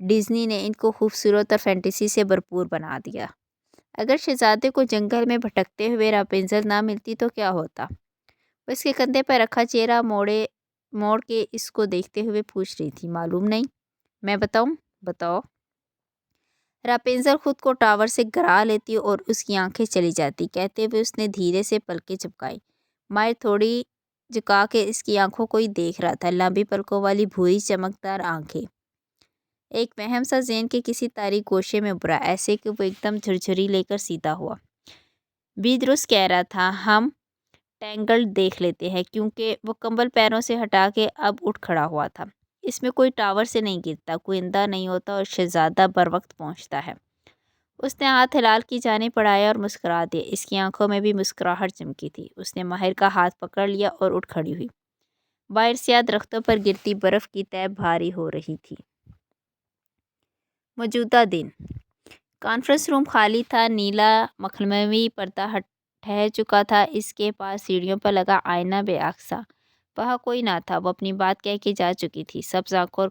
Disney نے ان کو خوبصورت اور فینٹیسی سے بھرپور بنا دیا۔ اگر شہزادے کو جنگل میں بھٹکتے ہوئے راپنزل نہ ملتی تو کیا ہوتا؟ وہ اس کے کندھے پر رکھا چہرہ موڑ کے اس کو دیکھتے ہوئے پوچھ رہی تھی۔ معلوم نہیں۔ میں بتاؤں؟ بتاؤ۔ راپنزل خود کو ٹاور سے گرا لیتی اور اس کی آنکھیں چلی جاتی۔ کہتے ہوئے اس نے دھیرے سے پلکیں جھپکائی۔ ماہر تھوڑی جھکا کے اس کی آنکھوں کو ہی دیکھ رہا تھا۔ لمبی پلکوں والی بھوری چمکدار آنکھیں۔ ایک وہم سا ذہن کے کسی تاریک گوشے میں ابھرا، ایسے کہ وہ ایک دم جھرجھری لے کر سیدھا ہوا۔ بھی درست کہہ رہا تھا، ہم ٹینگلڈ دیکھ لیتے ہیں، کیونکہ وہ کمبل پیروں سے ہٹا کے اب اٹھ کھڑا ہوا تھا۔ اس میں کوئی ٹاور سے نہیں گرتا، کوئی اندھا نہیں ہوتا اور شہزادہ بر وقت پہنچتا ہے۔ اس نے ہاتھ ہلال کی جانب بڑھایا اور مسکرا دیا۔ اس کی آنکھوں میں بھی مسکراہٹ چمکی تھی۔ اس نے ماہر کا ہاتھ پکڑ لیا اور اٹھ کھڑی ہوئی۔ باہر سیاہ درختوں پر گرتی برف کی تہہ بھاری ہو رہی تھی۔ موجودہ دن۔ کانفرنس روم خالی تھا۔ نیلا مخملی پردہ ٹھہر چکا تھا۔ اس کے پاس سیڑھیوں پر لگا آئینہ بے عکس تھا۔ وہاں کوئی نہ تھا۔ وہ اپنی بات کہہ کے جا چکی تھی۔ سبز آنکھوں اور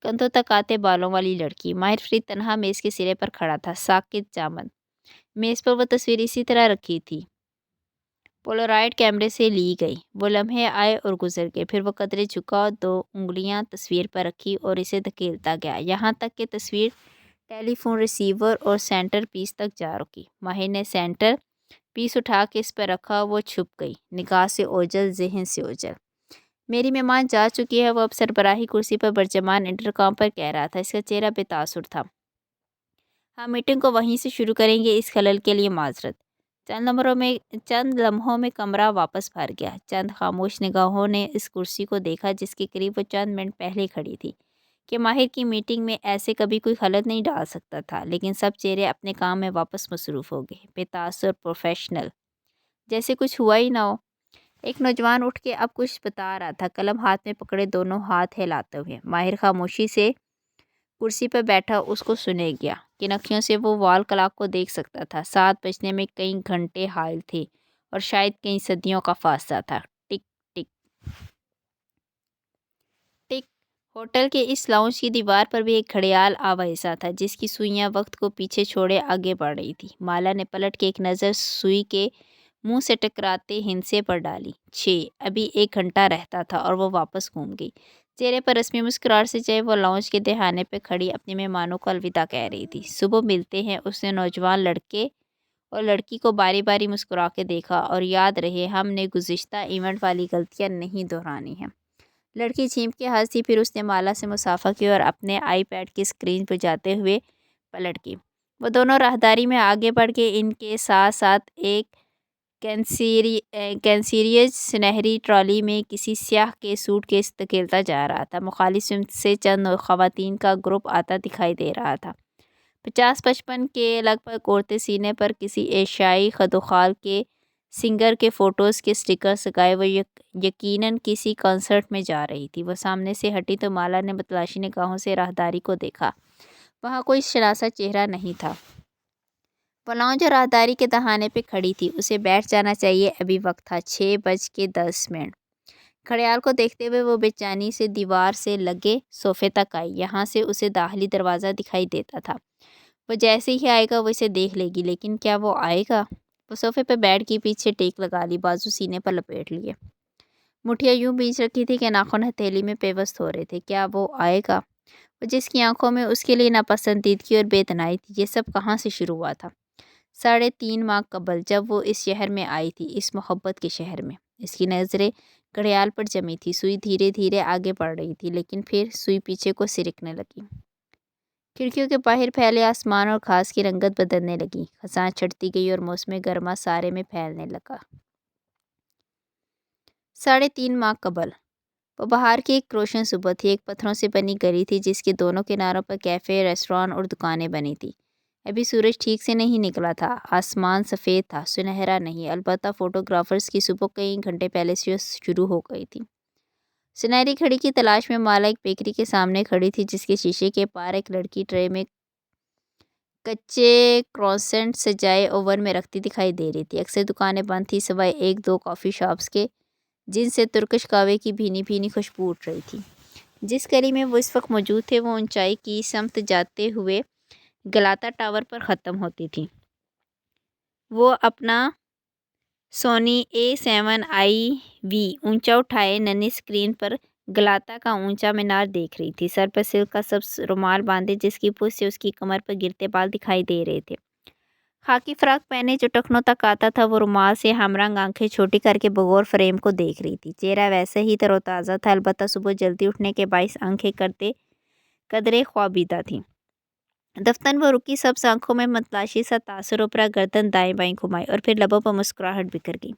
کندھوں تک آتے بالوں والی لڑکی۔ ماہر فرید تنہا میز کے سرے پر کھڑا تھا، ساکت جامد۔ میز پر وہ تصویر اسی طرح رکھی تھی، پولارائڈ کیمرے سے لی گئی۔ وہ لمحے آئے اور گزر گئے، پھر وہ قدرے جھکا، 2 انگلیاں تصویر پر رکھی اور اسے دھکیلتا گیا، یہاں تک کہ تصویر ٹیلی فون ریسیور اور سینٹر پیس تک جا رکی۔ ماہر نے سینٹر پیس اٹھا کے اس پر رکھا، وہ چھپ گئی، نگاہ سے اوجھل، ذہن سے اوجھل۔ میری مہمان جا چکی ہے، وہ اب سربراہی کرسی پر برجمان انٹرکام پر کہہ رہا تھا۔ اس کا چہرہ بے تاثر تھا۔ ہم میٹنگ کو وہیں سے شروع کریں گے، اس خلل کے لیے معذرت۔ چند لمحوں میں کمرہ واپس بھر گیا۔ چند خاموش نگاہوں نے اس کرسی کو دیکھا جس کے قریب وہ چند منٹ پہلے کھڑی تھی، کہ ماہر کی میٹنگ میں ایسے کبھی کوئی خلل نہیں ڈال سکتا تھا۔ لیکن سب چہرے اپنے کام میں واپس مصروف ہو گئے، بے تاثر، پروفیشنل، جیسے کچھ ہوا ہی نہ ہو۔ ایک نوجوان اٹھ کے اب کچھ بتا رہا تھا، قلم ہاتھ میں پکڑے، دونوں ہاتھ ہلاتے ہوئے۔ ماہر خاموشی سے کرسی پر بیٹھا اس کو سنے گیا۔ کن اکھیوں سے وہ وال کلاک کو دیکھ سکتا تھا۔ 7 بجنے میں کئی گھنٹے حائل تھے اور شاید کئی صدیوں کا فاصلہ تھا۔ ٹک ٹک ٹک۔ ہوٹل کے اس لاؤنج کی دیوار پر بھی ایک گھڑیال آویزاں تھا، جس کی سوئیاں وقت کو پیچھے چھوڑے آگے بڑھ رہی تھی۔ مالا نے پلٹ کے ایک نظر سوئی کے منہ سے ٹکراتے ہندسے پر ڈالی۔ 6۔ ابھی 1 گھنٹہ رہتا تھا اور وہ واپس گھوم گئی۔ چہرے پر رسمی مسکراہٹ سے چاہے وہ لاؤنج کے دہانے پہ کھڑی اپنے مہمانوں کو الوداع کہہ رہی تھی۔ صبح ملتے ہیں۔ اس نے نوجوان لڑکے اور لڑکی کو باری باری مسکرا کے دیکھا۔ اور یاد رہے، ہم نے گزشتہ ایونٹ والی غلطیاں نہیں دہرانی ہیں۔ لڑکی چیخ کے ہنسی، پھر اس نے مالا سے مصافحہ کیا اور اپنے آئی پیڈ کی اسکرین بجھاتے ہوئے پلٹ گئی۔ وہ دونوں راہداری میں آگے بڑھ گئے۔ ان کے ساتھ ساتھ ایک کینسیریج سنہری ٹرالی میں کسی سیاہ کے سوٹ کیس دھکیلتا جا رہا تھا۔ مخالف سمت سے چند خواتین کا گروپ آتا دکھائی دے رہا تھا۔ 50-55 کے لگ بھگ عورتیں سینے پر کسی ایشیائی خدوخال کے سنگر کے فوٹوز کے سٹیکرز لگائے وہ یقیناً کسی کنسرٹ میں جا رہی تھی۔ وہ سامنے سے ہٹی تو مالا نے متلاشی نگاہوں سے راہداری کو دیکھا۔ وہاں کوئی شناسا چہرہ نہیں تھا۔ وہ لاؤنج اور راہداری کے دہانے پہ کھڑی تھی۔ اسے بیٹھ جانا چاہیے، ابھی وقت تھا۔ 6:10۔ گھڑیال کو دیکھتے ہوئے وہ بے چینی سے دیوار سے لگے صوفے تک آئی۔ یہاں سے اسے داخلی دروازہ دکھائی دیتا تھا۔ وہ جیسے ہی آئے گا وہ اسے دیکھ لے گی، لیکن کیا وہ آئے گا؟ وہ صوفے پہ بیٹھ گئی، پیچھے ٹیک لگا لی، بازو سینے پر لپیٹ لیے، مٹھیاں یوں بیچ رکھی تھی کہ ناخن ہتھیلی میں پیوست ہو رہے تھے۔ کیا وہ آئے گا؟ وہ جس کی آنکھوں میں اس کے لیے ناپسندیدگی اور بے تنائی تھی، یہ سب کہاں سے شروع ہوا تھا؟ 3.5 ماہ قبل، جب وہ اس شہر میں آئی تھی، اس محبت کے شہر میں۔ اس کی نظریں گھڑیال پر جمی تھی۔ سوئی دھیرے دھیرے آگے بڑھ رہی تھی، لیکن پھر سوئی پیچھے کو سرکنے لگی۔ کھڑکیوں کے باہر پھیلے آسمان اور گھاس کی رنگت بدلنے لگی۔ خزاں چھٹتی گئی اور موسم گرما سارے میں پھیلنے لگا۔ 3.5 ماہ قبل، وہ بہار کی ایک روشن صبح تھی۔ ایک پتھروں سے بنی گلی تھی جس کے دونوں کناروں پر کیفے، ریستوران اور دکانیں بنی تھیں۔ ابھی سورج ٹھیک سے نہیں نکلا تھا۔ آسمان سفید تھا، سنہرا نہیں، البتہ فوٹوگرافرز کی صبح کئی گھنٹے پہلے سے شروع ہو گئی تھی۔ سنہری گھڑی کی تلاش میں مالا ایک بیکری کے سامنے کھڑی تھی، جس کے شیشے کے پار ایک لڑکی ٹرے میں کچے کروسینٹ سجائے اوون میں رکھتی دکھائی دے رہی تھی۔ اکثر دکانیں بند تھیں سوائے 1-2 کافی شاپس کے، جن سے ترکش قہوے کی بھینی بھینی خوشبو اٹھ رہی تھی۔ جس گلی میں وہ اس وقت موجود تھے وہ اونچائی کی سمت جاتے ہوئے گلاتا ٹاور پر ختم ہوتی تھی۔ وہ اپنا سونی A7IV اونچا اٹھائے ننھی اسکرین پر گلاتا کا اونچا مینار دیکھ رہی تھی۔ سر پر سلک کا سبز رومال باندھے جس کی پشت سے اس کی کمر پر گرتے بال دکھائی دے رہے تھے۔ خاکی فراق پہنے جو ٹخنوں تک آتا تھا، وہ رومال سے ہم رنگ آنکھیں چھوٹی کر کے بغور فریم کو دیکھ رہی تھی۔ چہرہ ویسے ہی تر و تازہ تھا، البتہ صبح جلدی اٹھنے کے باعث آنکھیں قدرے خوابیدہ تھیں۔ دفتن وہ رکی، سبز آنکھوں میں متلاشی سا تاثر اوپرا، گردن دائیں بائیں گھمائی اور پھر لبوں پر مسکراہٹ بکھر گئی۔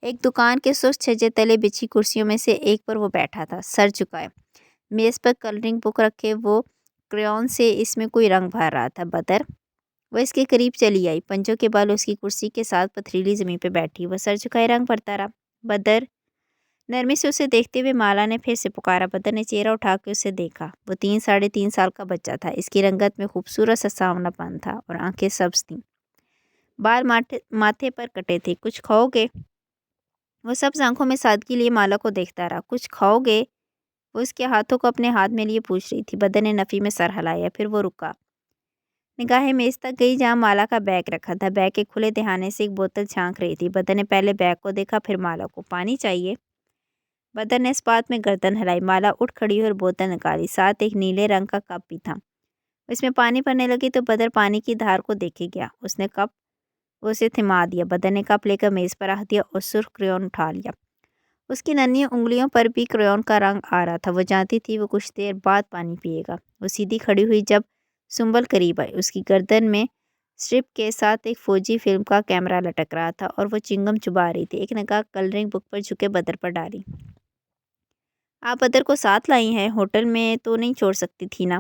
ایک دکان کے سست چھجے تلے بچھی کرسیوں میں سے ایک پر وہ بیٹھا تھا، سر جھکائے، میز پر کلرنگ بک رکھے وہ کریون سے اس میں کوئی رنگ بھر رہا تھا۔ بدر، وہ اس کے قریب چلی آئی، پنجوں کے بال اس کی کرسی کے ساتھ پتھریلی زمین پہ بیٹھی، وہ سر جھکائے رنگ بھرتا رہا۔ بدر، نرمی سے اسے دیکھتے ہوئے مالا نے پھر سے پکارا۔ بدر نے چہرہ اٹھا کے اسے دیکھا۔ وہ 3 سال کا بچہ تھا، اس کی رنگت میں خوبصورت سا سانولا پن تھا اور آنکھیں سبز تھیں، بال ماتھے پر کٹے تھے۔ کچھ کھاؤ گے؟ وہ سبز آنکھوں میں سادگی لیے مالا کو دیکھتا رہا۔ کچھ کھاؤ گے؟ وہ اس کے ہاتھوں کو اپنے ہاتھ میں لیے پوچھ رہی تھی۔ بدر نے نفی میں سر ہلایا، پھر وہ رکا، نگاہیں میز تک گئی جہاں مالا کا بیگ رکھا تھا۔ بیگ کے کھلے دہانے سے ایک بوتل چھانک رہی تھی۔ بدر نے پہلے بیگ کو دیکھا، پھر مالا کو۔ پانی چاہیے؟ بدر نے اس بات میں گردن ہلائی۔ مالا اٹھ کھڑی ہوئی اور بوتل نکالی، ساتھ ایک نیلے رنگ کا کپ بھی تھا۔ اس میں پانی بھرنے لگی تو بدر پانی کی دھار کو دیکھے گیا۔ اس نے کپ اسے تھما دیا۔ بدر نے کپ لے کر میز پر رکھ دیا اور سرخ کریون اٹھا لیا۔ اس کی ننھی انگلیوں پر بھی کریون کا رنگ آ رہا تھا۔ وہ جانتی تھی وہ کچھ دیر بعد پانی پیے گا۔ وہ سیدھی کھڑی ہوئی جب سنبل قریب آئی۔ اس کی گردن میں اسٹرپ کے ساتھ ایک فوجی فلم کا کیمرہ لٹک رہا تھا اور وہ چنگم چبا رہی تھی۔ ایک نگاہ کلرنگ بک پر جھکے بدر پر ڈالی۔ آپ بدر کو ساتھ لائی ہیں؟ ہوٹل میں تو نہیں چھوڑ سکتی تھی نا؟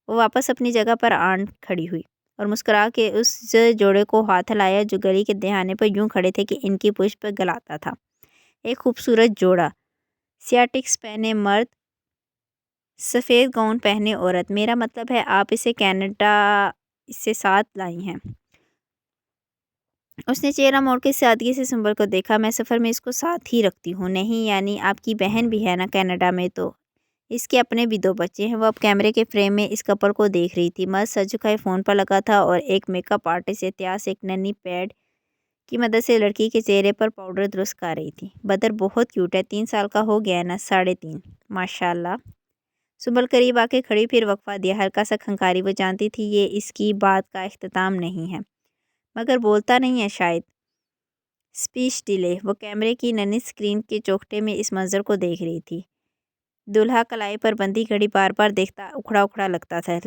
وہ واپس اپنی جگہ پر آن کھڑی ہوئی اور مسکرا کے اس جوڑے کو ہاتھ ہلایا جو گلی کے دہانے پر یوں کھڑے تھے کہ ان کی پشت پر گلاتا تھا۔ ایک خوبصورت جوڑا، سیاہ ٹکس پہنے مرد، سفید گاؤن پہنے عورت۔ میرا مطلب ہے آپ اسے کینیڈا سے ساتھ لائی ہیں؟ اس نے چہرہ موڑ کے سادگی سے سنبل کو دیکھا۔ میں سفر میں اس کو ساتھ ہی رکھتی ہوں۔ نہیں، یعنی آپ کی بہن بھی ہے نا کینیڈا میں؟ تو اس کے اپنے بھی 2 بچے ہیں۔ وہ اب کیمرے کے فریم میں اس کپل کو دیکھ رہی تھی۔ مرد سر جھکائے فون پر لگا تھا اور ایک میک اپ آرٹسٹ احتیاط سے ایک ننھی پیڈ کی مدد سے لڑکی کے چہرے پر پاؤڈر درست کر رہی تھی۔ بدر بہت کیوٹ ہے، 3 سال کا ہو گیا ہے نا؟ 3.5 ماشاءاللہ۔ سنبل قریب آ کے کھڑی، پھر وقفہ دیا، ہلکا سا کھنکاری۔ وہ جانتی تھی یہ اس کی بات کا اختتام نہیں ہے، مگر بولتا نہیں ہے شاید۔ Speech delay. وہ کیمرے کی ننھی اسکرین کے چوکھٹے میں اس منظر کو دیکھ رہی تھی۔ دولہا کلائی پر بندھی گھڑی بار بار دیکھتا اکھڑا اکھڑا لگتا تھا۔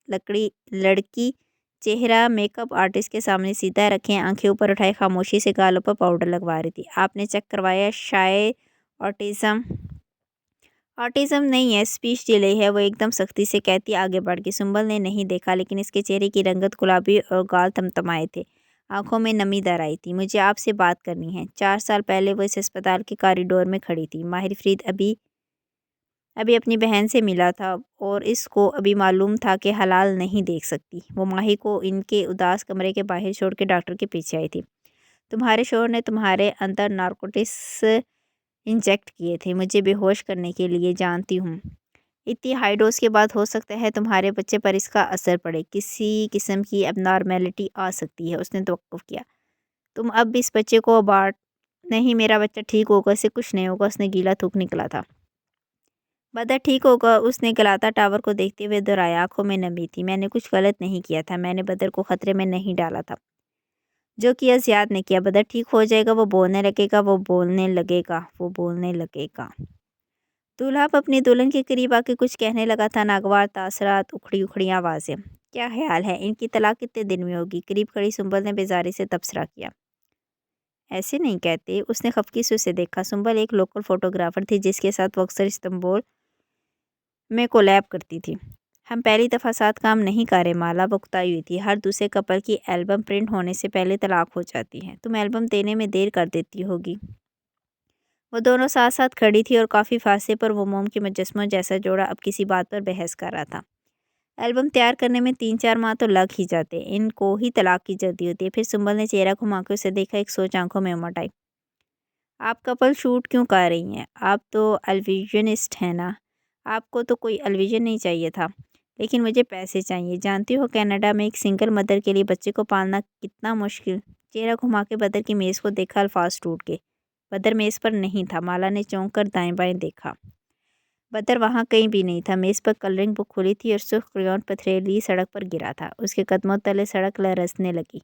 لڑکی چہرہ میک اپ آرٹسٹ کے سامنے سیدھا رکھے، آنکھیں اوپر اٹھائے، خاموشی سے گالوں پر پاؤڈر لگوا رہی تھی۔ آپ نے چیک کروایا؟ شاید آٹزم نہیں ہے، اسپیچ ڈیلے ہے، وہ ایک دم سختی سے کہتی آگے بڑھ گئی۔ سنبل نے نہیں دیکھا، لیکن اس کے چہرے کی رنگت گلابی اور گال تمتمائے تھے، آنکھوں میں نمی در آئی تھی۔ مجھے آپ سے بات کرنی ہے۔ 4 سال پہلے وہ اس ہسپتال کے کاریڈور میں کھڑی تھی۔ ماہر فرید ابھی اپنی بہن سے ملا تھا اور اس کو ابھی معلوم تھا کہ ہلال نہیں دیکھ سکتی۔ وہ ماہی کو ان کے اداس کمرے کے باہر چھوڑ کے ڈاکٹر کے پیچھے آئی تھی۔ تمہارے شوہر نے تمہارے اندر نارکوٹکس انجیکٹ کیے تھے، مجھے بے ہوش کرنے کے لیے، جانتی ہوں۔ اتنی ہائی ڈوز کے بعد ہو سکتا ہے تمہارے بچے پر اس کا اثر پڑے، کسی قسم کی اب نارمیلٹی آ سکتی ہے۔ اس نے توقف کیا۔ تم اب اس بچے کو ابارٹ نہیں، میرا بچہ ٹھیک ہوگا، اسے کچھ نہیں ہوگا۔ اس نے گیلا تھوک نکلا تھا۔ بدر ٹھیک ہوگا، اس نے گلاتا ٹاور کو دیکھتے ہوئے دہرایا، آنکھوں میں نمی تھی۔ میں نے کچھ غلط نہیں کیا تھا، میں نے بدر کو خطرے میں نہیں ڈالا تھا۔ جو کیا زیاد نے کیا۔ بدر ٹھیک ہو جائے گا، وہ بولنے لگے گا، وہ بولنے لگے گا، وہ بولنے لگے گا۔ دولہا اپنی دلہن کے قریب آ کے کچھ کہنے لگا تھا، ناگوار تاثرات، اکھڑی اکھڑی آوازیں۔ کیا خیال ہے ان کی طلاق کتنے دن میں ہوگی؟ قریب کھڑی سنبل نے بیزاری سے تبصرہ کیا۔ ایسے نہیں کہتے، اس نے خفگی سے اسے دیکھا۔ سنبل ایک لوکل فوٹوگرافر تھی جس کے ساتھ وہ اکثر استنبول میں کولیب کرتی تھی۔ ہم پہلی دفعہ ساتھ کام نہیں کر رہے مالا، وہ اکتائی ہوئی تھی۔ ہر دوسرے کپل کی ایلبم پرنٹ ہونے سے پہلے طلاق ہو جاتی ہے، تم ایلبم دینے میں دیر کر دیتی ہوگی۔ وہ دونوں ساتھ ساتھ کھڑی تھی اور کافی فاصلے پر وہ موم کے مجسموں جیسا جوڑا اب کسی بات پر بحث کر رہا تھا۔ ایلبم تیار کرنے میں 3-4 ماہ تو لگ ہی جاتے، ان کو ہی طلاق کی جلدی ہوتی ہے۔ پھر سنبل نے چہرہ گھما کے اسے دیکھا، ایک سوچ آنکھوں میں امٹ آئی۔ آپ کپل شوٹ کیوں کر رہی ہیں؟ آپ تو الویژنسٹ ہیں نا؟ آپ کو تو کوئی الویژن نہیں چاہیے تھا، لیکن مجھے پیسے چاہیے۔ جانتی ہو کینیڈا میں ایک سنگل مدر کے لیے بچے کو پالنا کتنا مشکل۔ چہرہ گھما کے بدر کی میز کو دیکھا، الفاظ ٹوٹ گئے۔ بدر میز پر نہیں تھا۔ مالا نے چونک کر دائیں بائیں دیکھا۔ بدر وہاں کہیں بھی نہیں تھا۔ میز پر کلرنگ بک کھلی تھی اور سرخ کریون پتھریلی سڑک پر گرا تھا۔ اس کے قدموں تلے سڑک لرزنے لگی۔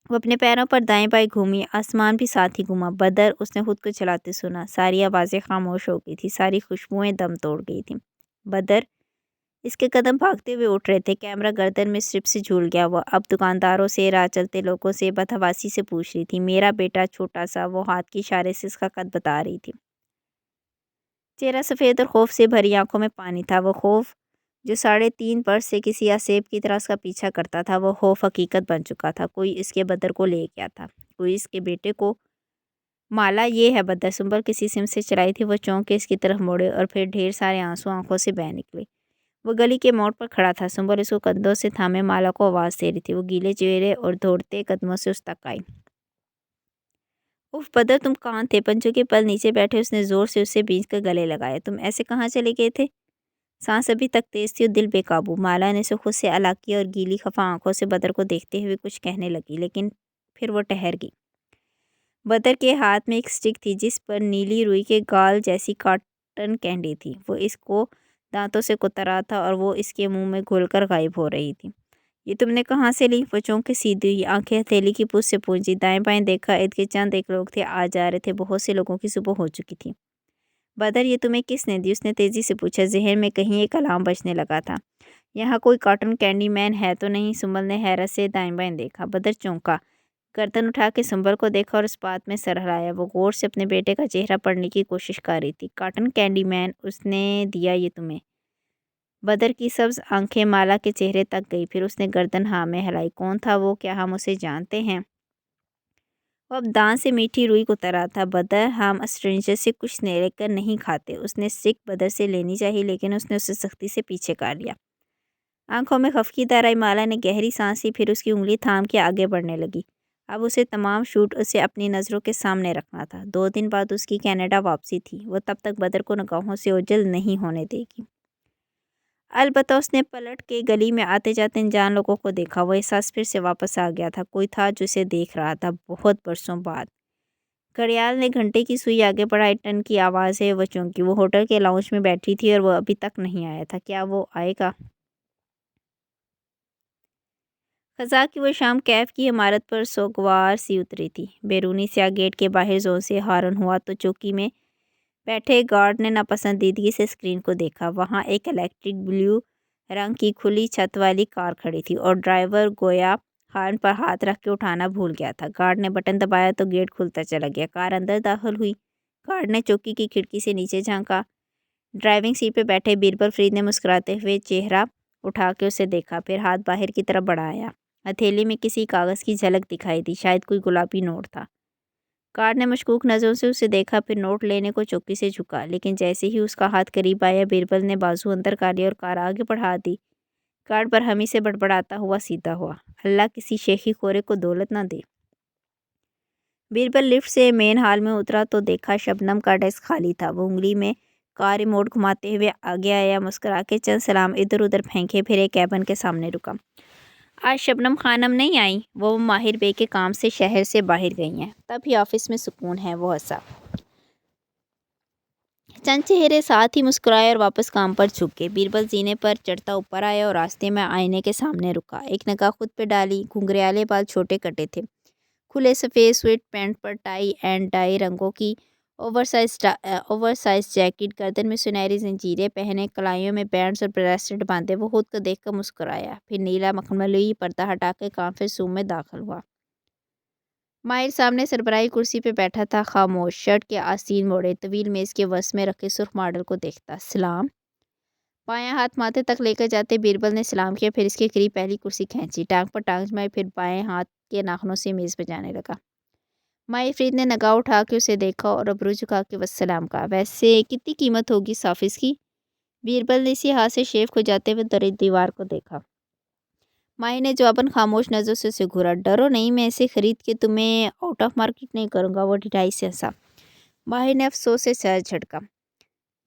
وہ اپنے پیروں پر دائیں بائیں گھومی، آسمان بھی ساتھ ہی گھوما۔ بدر، اس نے خود کو چلاتے سنا۔ ساری آوازیں خاموش ہو گئی تھی، ساری خوشبوئیں دم توڑ گئی تھیں۔ بدر، اس کے قدم بھاگتے ہوئے اٹھ رہے تھے۔ کیمرہ گردن میں سٹرپ سے جھول گیا۔ وہ اب دکانداروں سے، راہ چلتے لوگوں سے، بدحواسی سے پوچھ رہی تھی، میرا بیٹا چھوٹا سا۔ وہ ہاتھ کے اشارے سے اس کا قد بتا رہی تھی۔ چہرہ سفید اور خوف سے بھری آنکھوں میں پانی تھا۔ وہ خوف جو 3.5 برس سے کسی آسیب کی طرح اس کا پیچھا کرتا تھا، وہ خوف حقیقت بن چکا تھا۔ کوئی اس کے بدر کو لے گیا تھا، کوئی اس کے بیٹے کو۔ مالا، یہ ہے بدر۔ سنبل کسی سمت سے چلائی تھی۔ وہ چونک کے اس کی طرف مڑے اور پھر ڈھیر سارے آنسو آنکھوں سے بہہ نکلے۔ وہ گلی کے موڑ پر کھڑا تھا۔ سنبل اس کو کندھوں سے تھامے مالا کو آواز دے رہی تھی۔ وہ گیلے چہرے اور دوڑتے قدموں سے اس تک آئی۔ اف بدر، تم کہاں تھے؟ پنجوں کے پل نیچے بیٹھے اس نے زور سے اسے بھینچ کر گلے لگایا۔ تم ایسے کہاں چلے گئے تھے؟ سانس ابھی تک تیز تھی اور دل بے قابو۔ مالا نے اسے خود سے الگ کیا اور گیلی خفا آنکھوں سے بدر کو دیکھتے ہوئے کچھ کہنے لگی، لیکن پھر وہ ٹھہر گئی۔ بدر کے ہاتھ میں ایک سٹک تھی جس پر نیلی روئی کے گال جیسی کاٹن کینڈی تھی۔ وہ اس کو دانتوں سے کتر رہا تھا اور وہ اس کے منہ میں گھل کر غائب ہو رہی تھی۔ یہ تم نے کہاں سے لی؟ وہ چونک کے سیدھی ہوئی، آنکھیں ہتھیلی کی پوچھ سے پونچھی، دائیں بائیں دیکھا۔ ارد گرد چند ایک لوگ تھے، آ جا رہے تھے۔ بہت سے لوگوں کی صبح ہو چکی تھی۔ بدر، یہ تمہیں کس نے دی؟ اس نے تیزی سے پوچھا۔ ذہن میں کہیں ایک الارم بجنے لگا تھا۔ یہاں کوئی کاٹن کینڈی مین ہے تو نہیں؟ سنبل نے حیرت سے دائیں بائیں دیکھا۔ بدر چونکا، گردن اٹھا کے سنبل کو دیکھا اور اس بات میں سر ہلایا۔ وہ غور سے اپنے بیٹے کا چہرہ پڑھنے کی کوشش کر رہی تھی۔ کاٹن کینڈی مین، اس نے دیا یہ تمہیں؟ بدر کی سبز آنکھیں مالا کے چہرے تک گئی، پھر اس نے گردن ہاں میں ہلائی۔ کون تھا وہ؟ کیا ہم اسے جانتے ہیں؟ وہ اب دانت سے میٹھی روئی کو تر رہا تھا۔ بدر، ہم اسٹرینجر سے کچھ لے کر نہیں کھاتے۔ اس نے سٹک بدر سے لینی چاہی، لیکن اس نے اسے سختی سے پیچھے کر لیا۔ آنکھوں میں خفگی در آئی۔ مالا نے گہری سانس لی، پھر اس کی انگلی تھام کے آگے بڑھنے لگی۔ اب اسے تمام شوٹ اسے اپنی نظروں کے سامنے رکھنا تھا۔ 2 دن بعد اس کی کینیڈا واپسی تھی۔ وہ تب تک بدر کو نگاہوں سے اوجھل نہیں ہونے دے گی۔ البتہ اس نے پلٹ کے گلی میں آتے جاتے انجان لوگوں کو دیکھا۔ وہ احساس پھر سے واپس آ گیا تھا۔ کوئی تھا جو اسے دیکھ رہا تھا، بہت برسوں بعد۔ گھڑیال نے گھنٹے کی سوئی آگے بڑھائی۔ ٹن کی آواز ہے۔ وہ چونکی۔ وہ ہوٹل کے لاؤنج میں بیٹھی تھی اور وہ ابھی تک نہیں آیا تھا۔ کیا وہ آئے گا؟ خزاں کی وہ شام کیف کی عمارت پر سوگوار سی اتری تھی۔ بیرونی سیاہ گیٹ کے باہر زور سے ہارن ہوا تو چوکی میں بیٹھے گارڈ نے ناپسندیدگی سے اسکرین کو دیکھا۔ وہاں ایک الیکٹرک بلیو رنگ کی کھلی چھت والی کار کھڑی تھی اور ڈرائیور گویا ہارن پر ہاتھ رکھ کے اٹھانا بھول گیا تھا۔ گارڈ نے بٹن دبایا تو گیٹ کھلتا چلا گیا۔ کار اندر داخل ہوئی۔ گارڈ نے چوکی کی کھڑکی سے نیچے جھانکا۔ ڈرائیونگ سیٹ پہ بیٹھے بیربل فرید نے مسکراتے ہوئے چہرہ اٹھا کے اسے دیکھا، پھر ہاتھ باہر کی طرف بڑھایا۔ ہتھیلی میں کسی کاغذ کی جھلک دکھائی دی، شاید کوئی گلابی نوٹ تھا۔ گارڈ نے مشکوک نظروں سے اسے دیکھا، پھر نوٹ لینے کو چوکی سے جھکا، لیکن جیسے ہی اس کا ہاتھ قریب آیا، بیربل نے بازو اندر کر لیا اور کار آگے بڑھا دی۔ گارڈ برہمی سے بڑبڑاتا ہوا سیدھا ہوا۔ اللہ کسی شیخی خورے کو دولت نہ دے۔ بیربل لفٹ سے مین ہال میں اترا تو دیکھا شبنم کا ڈیسک خالی تھا۔ وہ انگلی میں کار ریموٹ گھماتے ہوئے آگے آیا، مسکرا کے چند سلام ادھر ادھر پھینکے، پھر ایک کیبن کے سامنے رکا۔ آج شبنم خانم نہیں آئیں؟ وہ ماہر بے کے کام سے شہر سے باہر گئی ہیں۔ تب ہی آفس میں سکون ہے، وہ ہنسا۔ چند چہرے ساتھ ہی مسکرائے اور واپس کام پر جھک گئے۔ بیربل زینے پر چڑھتا اوپر آیا اور راستے میں آئینے کے سامنے رکا۔ ایک نگاہ خود پہ ڈالی۔ گھنگریالے بال چھوٹے کٹے تھے۔ کھلے سفید سویٹ پینٹ پر ٹائی اینڈ ڈائی رنگوں کی اوور سائز جیکٹ، گردن میں سنہری زنجیریں پہنے، کلائیوں میں بینڈز اور بریسلیٹ باندھے۔ وہ خود کو دیکھ کر مسکرایا، پھر نیلا مخملی پردہ ہٹا کے کانفرنس روم میں داخل ہوا۔ ماہر سامنے سربراہی کرسی پہ بیٹھا تھا، خاموش، شرٹ کے آستین موڑے، طویل میز کے وسط میں رکھے سرخ ماڈل کو دیکھتا۔ سلام۔ بایاں ہاتھ ماتھے تک لے کر جاتے بیربل نے سلام کیا، پھر اس کے قریب پہلی کرسی کھینچی، ٹانگ پر ٹانگ جمائی، پھر بائیں ہاتھ کے ناخنوں سے میز بجانے لگا۔ ماہر فرید نے نگاہ اٹھا کے اسے دیکھا اور ابرو جھکا کے والسلام کہا۔ ویسے کتنی قیمت ہوگی اس آفس کی؟ بیربل نے اسی ہاتھ سے شیو کھجاتے ہوئے دیوار کو دیکھا۔ ماہر نے جواباً خاموش نظروں سے اسے گھورا۔ ڈرو نہیں، میں اسے خرید کے تمہیں آؤٹ آف مارکیٹ نہیں کروں گا۔ وہ ڈھٹائی سے ہنسا۔ ماہر نے افسوس سے سر جھٹکا۔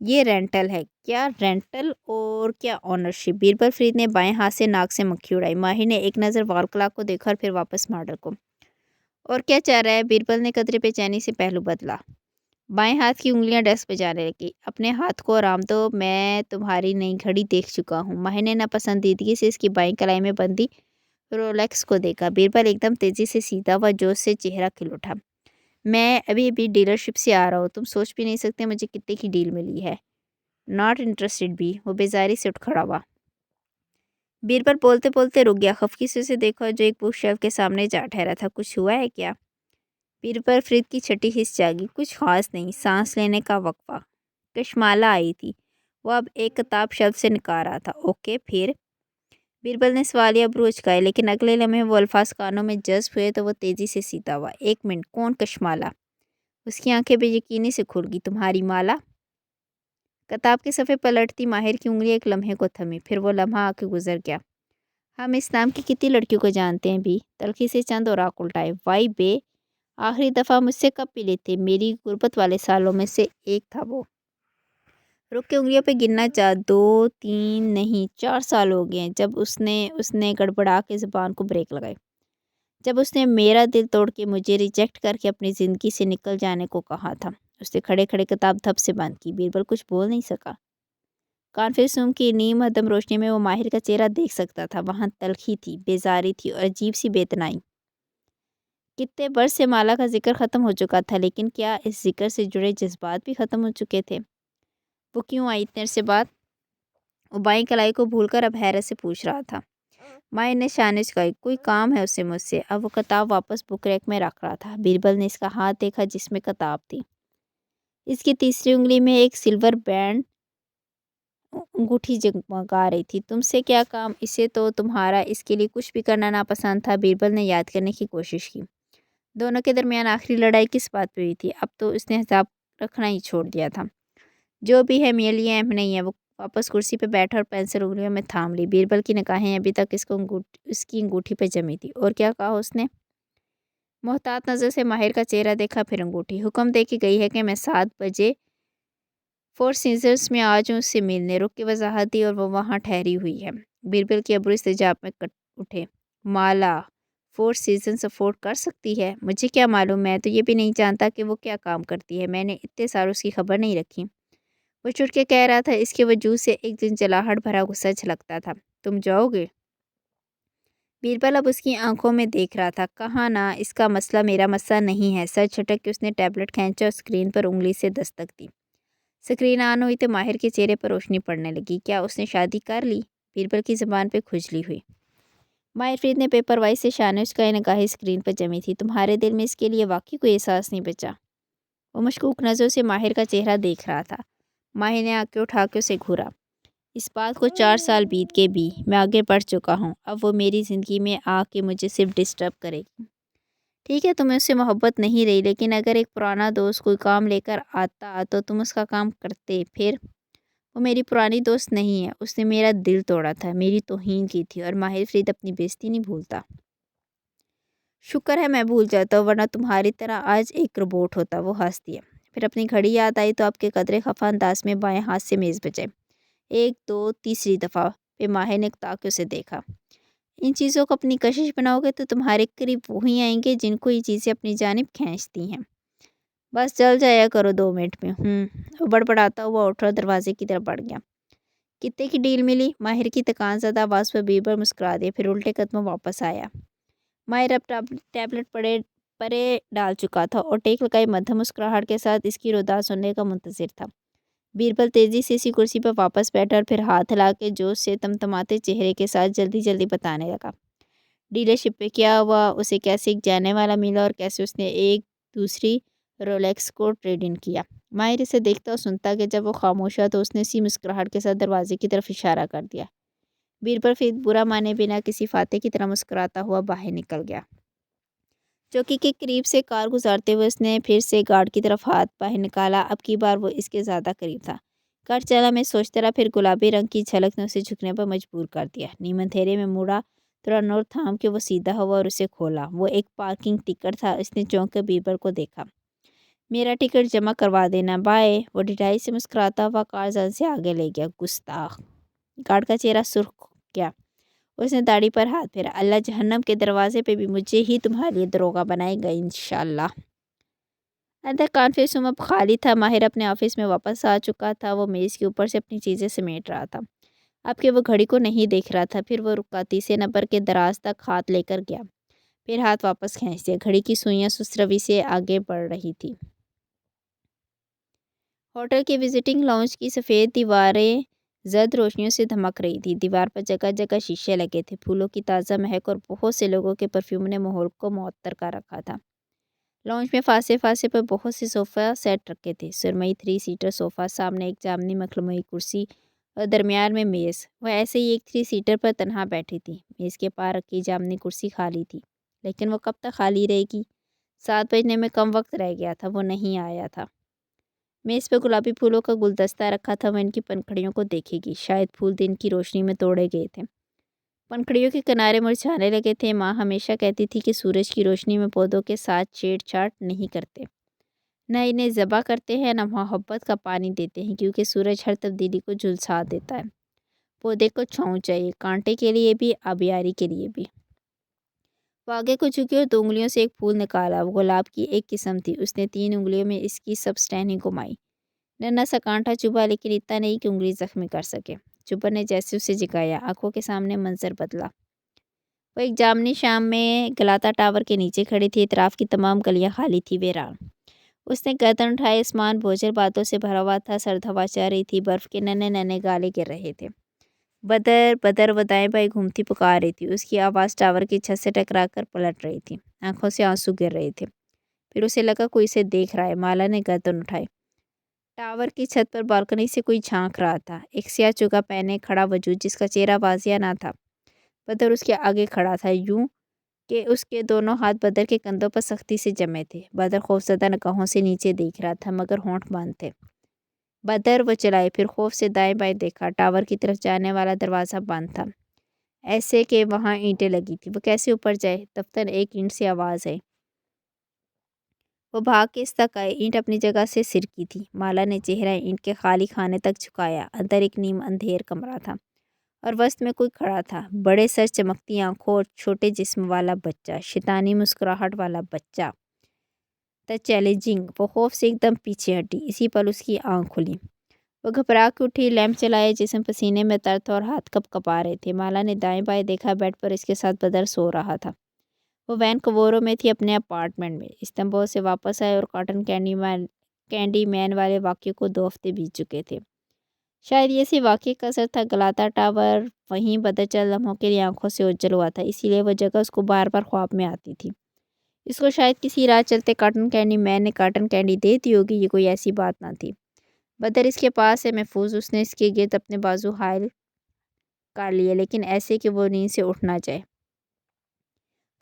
یہ رینٹل ہے کیا؟ رینٹل اور کیا آنرشپ؟ بیربل فرید نے بائیں ہاتھ سے ناک سے مکھی اڑائی۔ ماہر نے ایک نظر وال کلاک کو دیکھا اور پھر واپس ماڈل کو۔ اور کیا چاہ رہا ہے؟ بیربل نے قدرے بے چینی سے پہلو بدلا۔ بائیں ہاتھ کی انگلیاں ڈیسک پہ جانے لگی۔ اپنے ہاتھ کو آرام دو، میں تمہاری نئی گھڑی دیکھ چکا ہوں۔ ماہر نے ناپسندیدگی سے اس کی بائیں کلائی میں بندی رولیکس کو دیکھا۔ بیربل ایک دم تیزی سے سیدھا ہوا، جوش سے چہرہ کھل اٹھا۔ میں ابھی ڈیلرشپ سے آ رہا ہوں، تم سوچ بھی نہیں سکتے مجھے کتنے کی ڈیل ملی ہے۔ ناٹ انٹرسٹڈ بھی۔ وہ بیزاری سے اٹھ کھڑا ہوا۔ بیربل بولتے بولتے رک گیا۔ خفگی سے اسے دیکھا جو ایک بک شیلف کے سامنے جا ٹھہرا تھا۔ کچھ ہوا ہے کیا؟ بیربل فرید کی چھٹی حس جاگی۔ کچھ خاص نہیں، سانس لینے کا وقفہ۔ کشمالہ آئی تھی۔ وہ اب ایک کتاب شیلف سے نکال رہا تھا۔ اوکے پھر؟ بیربل نے سوالیہ برو اچکائے، لیکن اگلے لمحے وہ الفاظ کانوں میں جذب ہوئے تو وہ تیزی سے سیدھا ہوا۔ ایک منٹ، کون کشمالہ؟ اس کی آنکھیں بے یقینی سے کھل گئی۔ تمہاری مالا؟ کتاب کے صفحے پلٹتی ماہر کی انگلی ایک لمحے کو تھمی، پھر وہ لمحہ آ کے گزر گیا۔ ہم اس نام کی کتنی لڑکیوں کو جانتے ہیں بھی؟ تلخی سے چند اوراق الٹائے۔ وائی بے، آخری دفعہ مجھ سے کب ملے تھے؟ میری غربت والے سالوں میں سے ایک تھا وہ۔ رک کے انگلیوں پہ گننا چاہ۔ 2 3 نہیں 4 سال ہو گئے ہیں۔ جب اس نے گڑبڑا کے زبان کو بریک لگائی۔ جب اس نے میرا دل توڑ کے مجھے ریجیکٹ کر کے اپنی زندگی سے نکل جانے کو کہا تھا۔ اس نے کھڑے کھڑے کتاب دھپ سے بند کی۔ بیربل کچھ بول نہیں سکا۔ کانفرنس روم کی نیم ادم روشنی میں وہ ماہر کا چہرہ دیکھ سکتا تھا۔ وہاں تلخی تھی، بیزاری تھی اور عجیب سی بے تنائی۔ کتنے برس سے مالا کا ذکر ختم ہو چکا تھا، لیکن کیا اس ذکر سے جڑے جذبات بھی ختم ہو چکے تھے؟ وہ کیوں آئی اتنے عرصے بعد؟ وہ بائیں کلائی کو بھول کر اب حیرت سے پوچھ رہا تھا۔ ماہر نے شانے چکائی۔ کوئی کام ہے اسے مجھ سے؟ اب وہ کتاب واپس بک ریک میں رکھ رہا تھا۔ بیربل نے اس کا ہاتھ دیکھا جس میں کتاب تھی۔ اس کی تیسری انگلی میں ایک سلور بینڈ انگوٹھی جگمگا رہی تھی۔ تم سے کیا کام؟ اسے تو تمہارا اس کے لیے کچھ بھی کرنا ناپسند تھا۔ بیربل نے یاد کرنے کی کوشش کی۔ دونوں کے درمیان آخری لڑائی کس بات پہ ہوئی تھی؟ اب تو اس نے حساب رکھنا ہی چھوڑ دیا تھا۔ جو بھی ہے میرے لیے اہم نہیں ہے۔ وہ واپس کرسی پہ بیٹھا اور پینسل انگلیوں میں تھام لی۔ بیربل کی نگاہیں ابھی تک اس کی انگوٹھی پہ جمی تھی۔ اور کیا کہا اس نے؟ محتاط نظر سے ماہر کا چہرہ دیکھا، پھر انگوٹھی۔ حکم دے کے گئی ہے کہ میں 7 بجے فور سیزنز میں آ جاؤں اس سے ملنے۔ رک کے وضاحت دی اور وہ وہاں ٹھہری ہوئی ہے۔ بیربل کے ابرو استجاب میں کٹ اٹھے۔ مالا 4 سیزنز افورڈ کر سکتی ہے؟ مجھے کیا معلوم، میں تو یہ بھی نہیں جانتا کہ وہ کیا کام کرتی ہے۔ میں نے اتنے سال اس کی خبر نہیں رکھی۔ وہ چڑھ کے کہہ رہا تھا۔ اس کے وجود سے ایک جھنجھلاہٹ بھرا غصہ چھلکتا تھا۔ تم جاؤ گے؟ بیربل اب اس کی آنکھوں میں دیکھ رہا تھا۔ کہاں نا، اس کا مسئلہ میرا مسئلہ نہیں ہے۔ سر جھٹک کے اس نے ٹیبلٹ کھینچا اور اسکرین پر انگلی سے دستک دی۔ اسکرین آن ہوئی تو ماہر کے چہرے پر روشنی پڑنے لگی۔ کیا اس نے شادی کر لی؟ بیربل کی زبان پہ کھجلی ہوئی۔ ماہر فرید نے پیپر وائی سے شانے اچکائے، نگاہیں اسکرین پر جمی تھی۔ تمہارے دل میں اس کے لیے واقعی کوئی احساس نہیں بچا؟ وہ مشکوک نظروں سے ماہر کا چہرہ دیکھ رہا تھا۔ ماہر نے آنکھیں اٹھا کے اسے گھورا۔ اس بات کو 4 سال بیت کے بھی میں آگے بڑھ چکا ہوں۔ اب وہ میری زندگی میں آ کے مجھے صرف ڈسٹرب کرے گی۔ ٹھیک ہے، تمہیں اس سے محبت نہیں رہی، لیکن اگر ایک پرانا دوست کوئی کام لے کر آتا تو تم اس کا کام کرتے؟ پھر؟ وہ میری پرانی دوست نہیں ہے۔ اس نے میرا دل توڑا تھا، میری توہین کی تھی، اور ماہر فرید اپنی بےعزتی نہیں بھولتا۔ شکر ہے میں بھول جاتا ہوں، ورنہ تمہاری طرح آج ایک روبوٹ ہوتا۔ وہ ہنس دیا۔ پھر اپنی گھڑی یاد آئی تو آپ کے قدرے خفا انداز میں بائیں ہاتھ سے میز بجائے۔ 1 2 تیسری دفعہ پہ ماہر نے تاکہ اسے دیکھا۔ ان چیزوں کو اپنی کشش بناؤ گے تو تمہارے قریب وہی آئیں گے جن کو یہ چیزیں اپنی جانب کھینچتی ہیں۔ بس چل جایا کرو 2 منٹ میں۔ وہ بڑبڑاتا ہوا اٹھا اور دروازے کی طرف بڑھ گیا۔ کتنے کی ڈیل ملی؟ ماہر کی تکان زدہ آواز پر بیربل مسکرا دیا، پھر الٹے قدموں واپس آیا۔ ماہر اب ٹیبلٹ پرے ڈال چکا تھا اور ٹیک لگائی مدھم مسکراہٹ کے ساتھ اس کی رودا سننے کا منتظر تھا۔ بیربل تیزی سے اسی کرسی پر واپس بیٹھا اور پھر ہاتھ ہلا کے جوش سے تمتماتے چہرے کے ساتھ جلدی جلدی بتانے لگا۔ ڈیلرشپ پہ کیا ہوا، اسے کیسے ایک جانے والا ملا اور کیسے اس نے ایک دوسری رولیکس کو ٹریڈ ان کیا۔ ماہر اسے دیکھتا اور سنتا کہ جب وہ خاموش ہوا تو اس نے اسی مسکراہٹ کے ساتھ دروازے کی طرف اشارہ کر دیا۔ بیربل فرید برا مانے بنا کسی فاتح کی طرح مسکراتا ہوا باہر نکل گیا۔ چوکی کے قریب سے کار گزارتے ہوئے اس نے پھر سے گارڈ کی طرف ہاتھ باہر نکالا۔ اب کی بار وہ اس کے زیادہ قریب تھا۔ کار چلا میں سوچتا رہا، پھر گلابی رنگ کی جھلک نے اسے جھکنے پر مجبور کر دیا۔ نیم اندھیرے میں مڑا، ترن اور تھام کے وہ سیدھا ہوا اور اسے کھولا۔ وہ ایک پارکنگ ٹکٹ تھا۔ اس نے چونک کر بیربل کو دیکھا۔ میرا ٹکٹ جمع کروا دینا، بائے۔ وہ ڈھٹائی سے مسکراتا ہوا کارزان سے آگے لے گیا۔ گستاخ! گارڈ کا چہرہ سرخ کیا۔ اس نے داڑھی پر ہاتھ پھیرا۔ اللہ جہنم کے دروازے پہ بھی مجھے ہی تمہارے لیے دروغہ بنائے گا انشاءاللہ۔ اندر کانفرنس روم اب خالی تھا۔ ماہر اپنے آفس میں واپس آ چکا تھا۔ وہ میز کے اوپر سے اپنی چیزیں سمیٹ رہا تھا، اب کہ وہ گھڑی کو نہیں دیکھ رہا تھا۔ پھر وہ رکا، تیسرے نمبر کے دراز تک ہاتھ لے کر گیا، پھر ہاتھ واپس کھینچ دیا۔ گھڑی کی سوئیاں سست روی سے آگے بڑھ رہی تھی۔ ہوٹل کے وزٹنگ لاؤنج کی سفید دیواریں زرد روشنیوں سے دھمک رہی تھی۔ دیوار پر جگہ جگہ شیشے لگے تھے۔ پھولوں کی تازہ مہک اور بہت سے لوگوں کے پرفیوم نے ماحول کو معطر کر رکھا تھا۔ لاؤنج میں فاصلے فاصلے پر بہت سے صوفہ سیٹ رکھے تھے، سرمئی 3 سیٹر صوفہ، سامنے ایک جامنی مخملی کرسی اور درمیان میں میز۔ وہ ایسے ہی ایک 3 سیٹر پر تنہا بیٹھی تھی۔ میز کے پار رکھی جامنی کرسی خالی تھی، لیکن وہ کب تک خالی رہے گی؟ 7 بجنے میں کم وقت رہ گیا تھا، وہ نہیں آیا تھا۔ میز پہ گلابی پھولوں کا گلدستہ رکھا تھا، وہ ان کی پنکھڑیوں کو دیکھے گی۔ شاید پھول دن کی روشنی میں توڑے گئے تھے، پنکھڑیوں کے کنارے مرجھانے لگے تھے۔ ماں ہمیشہ کہتی تھی کہ سورج کی روشنی میں پودوں کے ساتھ چھیڑ چھاڑ نہیں کرتے، نہ انہیں ذبح کرتے ہیں، نہ محبت کا پانی دیتے ہیں، کیونکہ سورج ہر تبدیلی کو جھلسا دیتا ہے۔ پودے کو چھاؤں چاہیے، کانٹے کے لیے بھی، آبیاری کے لیے بھی۔ وہ آگے کو جھکی اور 2 انگلیوں سے ایک پھول نکالا۔ وہ گلاب کی ایک قسم تھی۔ اس نے 3 انگلیوں میں اس کی سب ٹہنی گھمائی۔ ننھا سا کانٹا چبھا، لیکن اتنا نہیں کہ انگلی زخمی کر سکے۔ چبھن نے جیسے اسے جگایا، آنکھوں کے سامنے منظر بدلا۔ وہ ایک جامنی شام میں گلاتا ٹاور کے نیچے کھڑی تھی۔ اطراف کی تمام گلیاں خالی تھی، ویران۔ اس نے گردن اٹھائی۔ آسمان بوجھل بادلوں سے بھرا ہوا تھا، سرد ہوا چل رہی تھی، برف کے ننھے ننھے گالے گر رہے تھے۔ بدر بدر وہ دائیں بائیں گھومتی پکار رہی تھی۔ اس کی آواز ٹاور کی چھت سے ٹکرا کر پلٹ رہی تھی، آنکھوں سے آنسو گر رہے تھے۔ پھر اسے لگا کوئی اسے دیکھ رہا ہے۔ مالا نے گردن اٹھائی۔ ٹاور کی چھت پر بالکنی سے کوئی جھانک رہا تھا، ایک سیاہ چوگا پہنے کھڑا وجود جس کا چہرہ واضح نہ تھا۔ بدر اس کے آگے کھڑا تھا، یوں کہ اس کے دونوں ہاتھ بدر کے کندھوں پر سختی سے جمے تھے۔ بدر خوفزدہ نگاہوں سے نیچے دیکھ رہا تھا، مگر ہونٹ بند تھے۔ بدر! وہ چلائے، پھر خوف سے دائیں بائیں دیکھا۔ ٹاور کی طرف جانے والا دروازہ بند تھا، ایسے کہ وہاں اینٹیں لگی تھیں۔ وہ کیسے اوپر جائے؟ دفتر ایک اینٹ سے آواز ہے۔ وہ بھاگ کے اس تک آئے۔ اینٹ اپنی جگہ سے سرکی تھی۔ مالا نے چہرہ اینٹ کے خالی خانے تک جھکایا۔ اندر ایک نیم اندھیر کمرہ تھا اور وسط میں کوئی کھڑا تھا، بڑے سر، چمکتی آنکھوں اور چھوٹے جسم والا بچہ، شیطانی مسکراہٹ والا بچہ۔ the challenging! وہ خوف سے ایک دم پیچھے ہٹی۔ اسی پل اس کی آنکھ کھلی۔ وہ گھبرا کے اٹھی، لیمپ چلایا، جسم پسینے میں تر تھا اور ہاتھ کپ کپا رہے تھے۔ مالا نے دائیں بائیں دیکھا، بیڈ پر اس کے ساتھ بدر سو رہا تھا۔ وہ وینکوورو میں تھی، اپنے اپارٹمنٹ میں۔ استنبول سے واپس آئے اور کاٹن کینڈی مین والے واقعے کو 2 ہفتے بیت چکے تھے۔ شاید یہ اسی واقعے کا اثر تھا، گلاتا ٹاور وہیں بدر چند لمحوں کے لیے آنکھوں سے اوجھل ہوا تھا، اسی لیے وہ جگہ اس کو بار بار خواب میں آتی تھی۔ اس کو شاید کسی راہ چلتے کاٹن کینڈی مین نے کاٹن کینڈی دے دی ہوگی، یہ کوئی ایسی بات نہ تھی۔ بدر اس کے پاس ہے، محفوظ۔ اس نے اس کے گرد اپنے بازو حائل کر لیے، لیکن ایسے کہ وہ نیند سے اٹھ نہ جائے۔